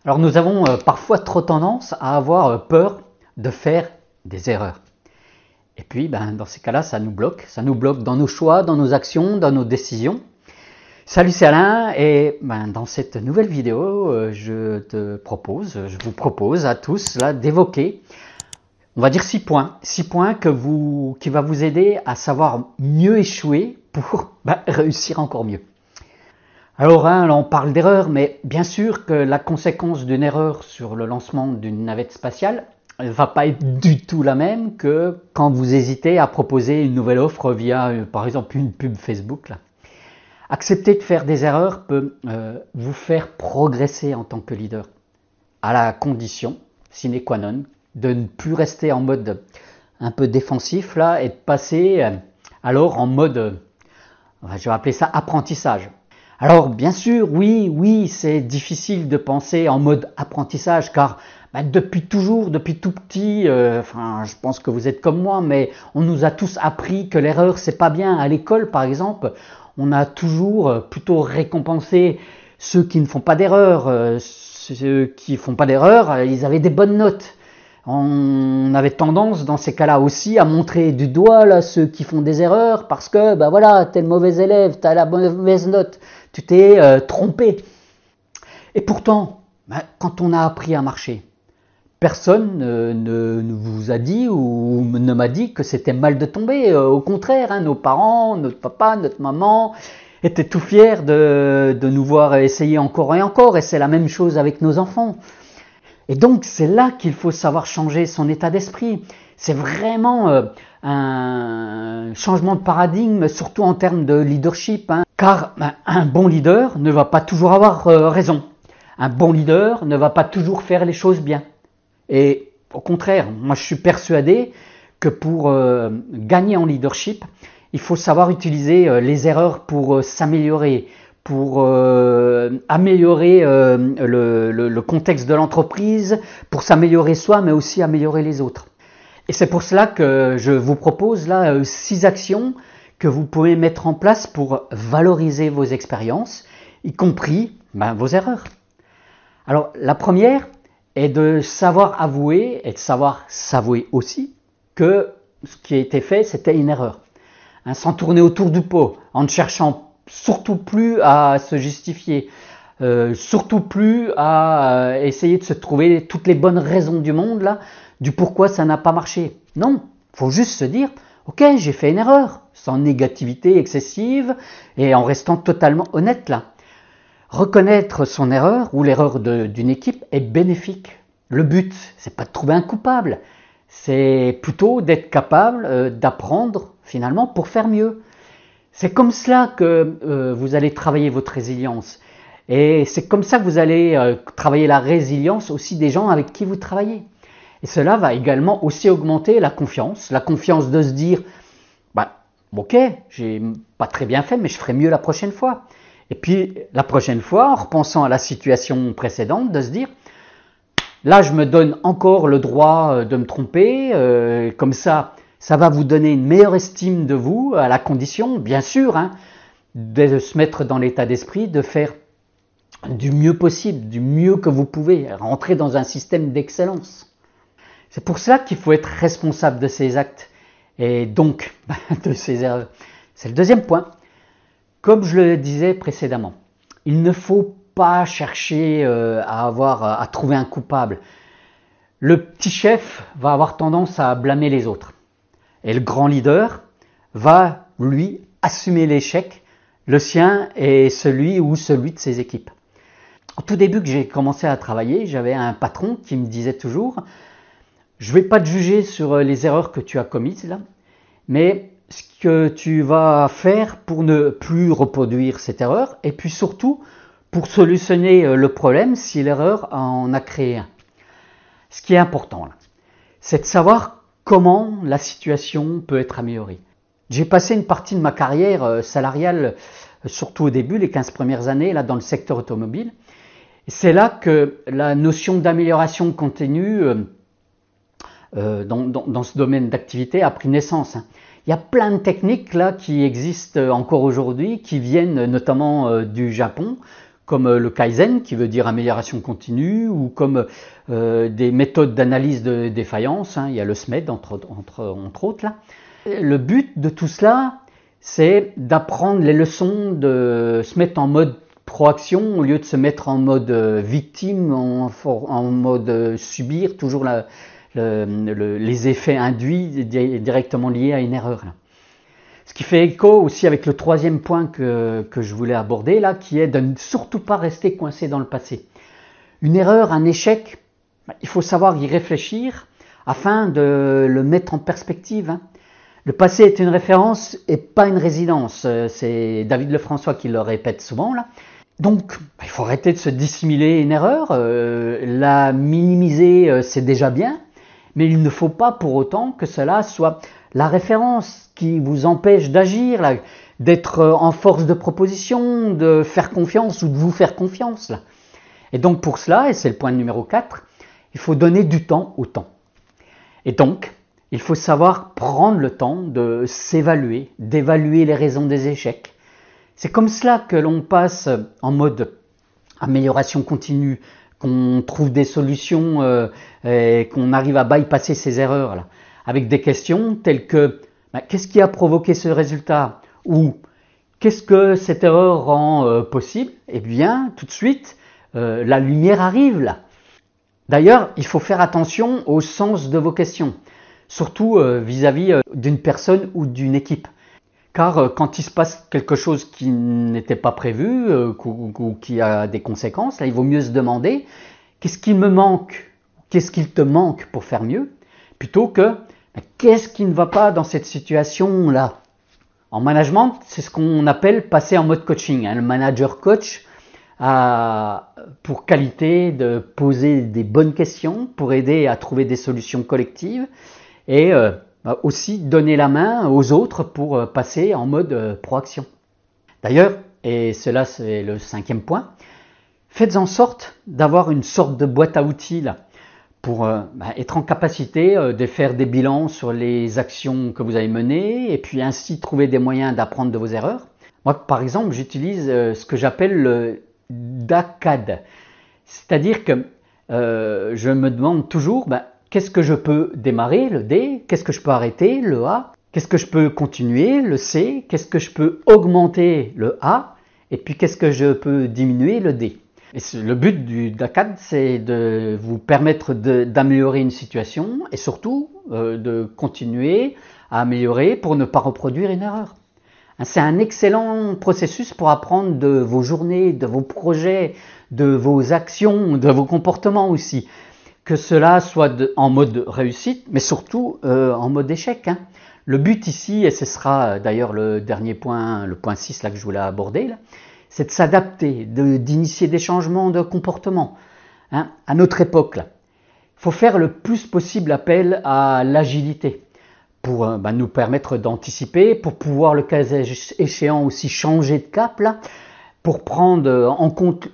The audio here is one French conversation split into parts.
Alors nous avons parfois trop tendance à avoir peur de faire des erreurs. Et puis dans ces cas-là, ça nous bloque dans nos choix, dans nos actions, dans nos décisions. Salut, c'est Alain et dans cette nouvelle vidéo, je vous propose à tous là d'évoquer, on va dire 6 points qui va vous aider à savoir mieux échouer pour réussir encore mieux. Alors là, on parle d'erreur, mais bien sûr que la conséquence d'une erreur sur le lancement d'une navette spatiale ne va pas être du tout la même que quand vous hésitez à proposer une nouvelle offre via, par exemple, une pub Facebook. Là. Accepter de faire des erreurs peut vous faire progresser en tant que leader, à la condition, sine qua non, de ne plus rester en mode un peu défensif là et de passer alors en mode, je vais appeler ça apprentissage. Alors bien sûr, oui, c'est difficile de penser en mode apprentissage car depuis toujours, depuis tout petit, je pense que vous êtes comme moi, mais on nous a tous appris que l'erreur c'est pas bien. À l'école par exemple, on a toujours plutôt récompensé ceux qui ne font pas d'erreur. Ceux qui font pas d'erreur, ils avaient des bonnes notes. On avait tendance dans ces cas-là aussi à montrer du doigt là ceux qui font des erreurs parce que voilà, t'es le mauvais élève, t'as la mauvaise note, tu t'es trompé. Et pourtant, quand on a appris à marcher, personne ne vous a dit ou ne m'a dit que c'était mal de tomber. Au contraire, nos parents, notre papa, notre maman étaient tout fiers de nous voir essayer encore et encore. Et c'est la même chose avec nos enfants. Et donc c'est là qu'il faut savoir changer son état d'esprit. C'est vraiment un changement de paradigme, surtout en termes de leadership. Car un bon leader ne va pas toujours avoir raison. Un bon leader ne va pas toujours faire les choses bien. Et au contraire, moi je suis persuadé que pour gagner en leadership, il faut savoir utiliser les erreurs pour s'améliorer, pour améliorer le contexte de l'entreprise, pour s'améliorer soi, mais aussi améliorer les autres. Et c'est pour cela que je vous propose là 6 actions que vous pouvez mettre en place pour valoriser vos expériences, y compris vos erreurs. Alors la première est de savoir avouer et de savoir s'avouer aussi que ce qui a été fait c'était une erreur. Sans tourner autour du pot, en ne cherchant surtout plus à se justifier, surtout plus à essayer de se trouver toutes les bonnes raisons du monde là, du pourquoi ça n'a pas marché. Non, faut juste se dire, ok, j'ai fait une erreur, sans négativité excessive et en restant totalement honnête là. Reconnaître son erreur ou l'erreur d'une équipe est bénéfique. Le but, c'est pas de trouver un coupable, c'est plutôt d'être capable d'apprendre finalement pour faire mieux. C'est comme cela que vous allez travailler votre résilience. Et c'est comme ça que vous allez travailler la résilience aussi des gens avec qui vous travaillez. Et cela va également aussi augmenter la confiance de se dire, ok, j'ai pas très bien fait, mais je ferai mieux la prochaine fois. Et puis la prochaine fois, en repensant à la situation précédente, de se dire, là je me donne encore le droit de me tromper, comme ça va vous donner une meilleure estime de vous, à la condition, bien sûr, de se mettre dans l'état d'esprit, de faire du mieux possible, du mieux que vous pouvez, rentrer dans un système d'excellence. C'est pour cela qu'il faut être responsable de ses actes et donc de ses erreurs. C'est le deuxième point. Comme je le disais précédemment, il ne faut pas chercher à trouver un coupable. Le petit chef va avoir tendance à blâmer les autres. Et le grand leader va, lui, assumer l'échec, le sien et celui de ses équipes. Au tout début que j'ai commencé à travailler, j'avais un patron qui me disait toujours « Je ne vais pas te juger sur les erreurs que tu as commises, là, mais ce que tu vas faire pour ne plus reproduire cette erreur et puis surtout pour solutionner le problème si l'erreur en a créé un. » Ce qui est important, là, c'est de savoir comment la situation peut être améliorée. J'ai passé une partie de ma carrière salariale, surtout au début, les 15 premières années, là, dans le secteur automobile. Et c'est là que la notion d'amélioration continue dans ce domaine d'activité a pris naissance. Il y a plein de techniques là qui existent encore aujourd'hui, qui viennent notamment du Japon, comme le Kaizen, qui veut dire amélioration continue, ou comme des méthodes d'analyse de défaillance, hein, il y a le SMED entre autres là. Le but de tout cela, c'est d'apprendre les leçons, de se mettre en mode proaction au lieu de se mettre en mode victime, en mode subir toujours les effets induits directement liés à une erreur. Là. Ce qui fait écho aussi avec le troisième point que je voulais aborder là, qui est de ne surtout pas rester coincé dans le passé. Une erreur, un échec, il faut savoir y réfléchir afin de le mettre en perspective. Hein. Le passé est une référence et pas une résidence. C'est David Lefrançois qui le répète souvent là. Donc, il faut arrêter de se dissimuler une erreur, la minimiser, c'est déjà bien, mais il ne faut pas pour autant que cela soit la référence qui vous empêche d'agir, d'être en force de proposition, de faire confiance ou de vous faire confiance. Là. Et donc pour cela, et c'est le point numéro 4, il faut donner du temps au temps. Et donc, il faut savoir prendre le temps de s'évaluer, d'évaluer les raisons des échecs. C'est comme cela que l'on passe en mode amélioration continue, qu'on trouve des solutions et qu'on arrive à bypasser ces erreurs là, avec des questions telles que qu'est-ce qui a provoqué ce résultat ou qu'est-ce que cette erreur rend possible? Eh bien, tout de suite, la lumière arrive là. D'ailleurs, il faut faire attention au sens de vos questions, surtout vis-à-vis d'une personne ou d'une équipe. Car quand il se passe quelque chose qui n'était pas prévu ou qui a des conséquences, là, il vaut mieux se demander qu'est-ce qui me manque, qu'est-ce qu'il te manque pour faire mieux, plutôt que qu'est-ce qui ne va pas dans cette situation-là. En management, c'est ce qu'on appelle passer en mode coaching. Hein. Le manager coach a pour qualité de poser des bonnes questions pour aider à trouver des solutions collectives et aussi donner la main aux autres pour passer en mode proaction. D'ailleurs, et cela c'est le 5e point, faites en sorte d'avoir une sorte de boîte à outils là, pour être en capacité de faire des bilans sur les actions que vous avez menées et puis ainsi trouver des moyens d'apprendre de vos erreurs. Moi, par exemple, j'utilise ce que j'appelle le DACAD, c'est-à-dire que je me demande toujours qu'est-ce que je peux démarrer, le D, qu'est-ce que je peux arrêter, le A, qu'est-ce que je peux continuer, le C, qu'est-ce que je peux augmenter, le A, et puis qu'est-ce que je peux diminuer, le D. Et le but du DACAD, c'est de vous permettre d'améliorer une situation et surtout de continuer à améliorer pour ne pas reproduire une erreur. C'est un excellent processus pour apprendre de vos journées, de vos projets, de vos actions, de vos comportements aussi. Que cela soit en mode réussite, mais surtout en mode échec. Hein. Le but ici, et ce sera d'ailleurs le dernier point, le point 6 là, que je voulais aborder, là, c'est de s'adapter, d'initier des changements de comportement. Hein. À notre époque, il faut faire le plus possible appel à l'agilité pour nous permettre d'anticiper, pour pouvoir le cas échéant aussi changer de cap, là, pour prendre en compte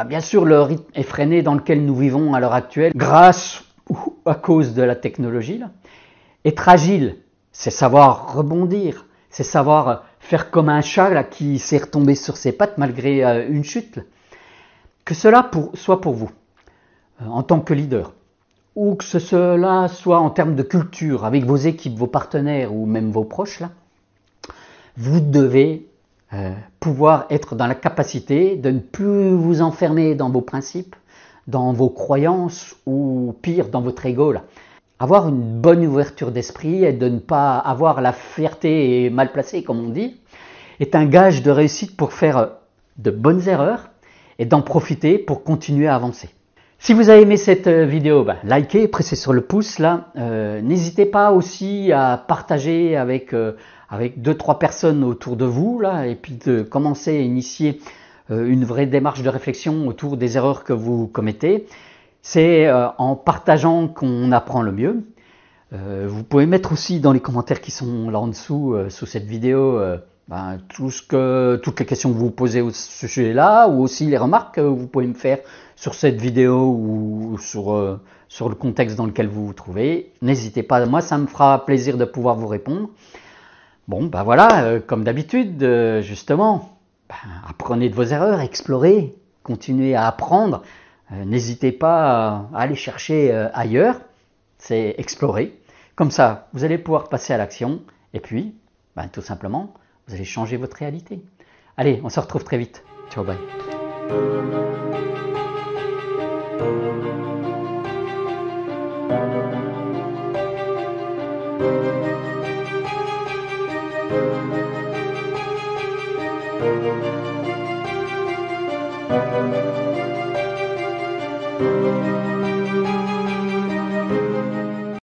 bien sûr le rythme effréné dans lequel nous vivons à l'heure actuelle, grâce ou à cause de la technologie. Là. Être agile, c'est savoir rebondir, c'est savoir faire comme un chat là, qui s'est retombé sur ses pattes malgré une chute. Là. Que cela soit pour vous, en tant que leader, ou que cela soit en termes de culture, avec vos équipes, vos partenaires ou même vos proches, là, vous devez pouvoir être dans la capacité de ne plus vous enfermer dans vos principes, dans vos croyances ou pire, dans votre ego. Là. Avoir une bonne ouverture d'esprit et de ne pas avoir la fierté mal placée, comme on dit, est un gage de réussite pour faire de bonnes erreurs et d'en profiter pour continuer à avancer. Si vous avez aimé cette vidéo, likez, pressez sur le pouce là. N'hésitez pas aussi à partager avec 2-3 personnes autour de vous là, et puis de commencer à initier une vraie démarche de réflexion autour des erreurs que vous commettez. C'est en partageant qu'on apprend le mieux. Vous pouvez mettre aussi dans les commentaires qui sont là en dessous sous cette vidéo toutes les questions que vous posez au sujet-là, ou aussi les remarques que vous pouvez me faire sur cette vidéo ou sur le contexte dans lequel vous vous trouvez. N'hésitez pas, moi ça me fera plaisir de pouvoir vous répondre. Bon, voilà, comme d'habitude, justement, apprenez de vos erreurs, explorez, continuez à apprendre. N'hésitez pas à aller chercher ailleurs, c'est explorer. Comme ça, vous allez pouvoir passer à l'action et puis, tout simplement, vous allez changer votre réalité. Allez, on se retrouve très vite. Ciao, bye.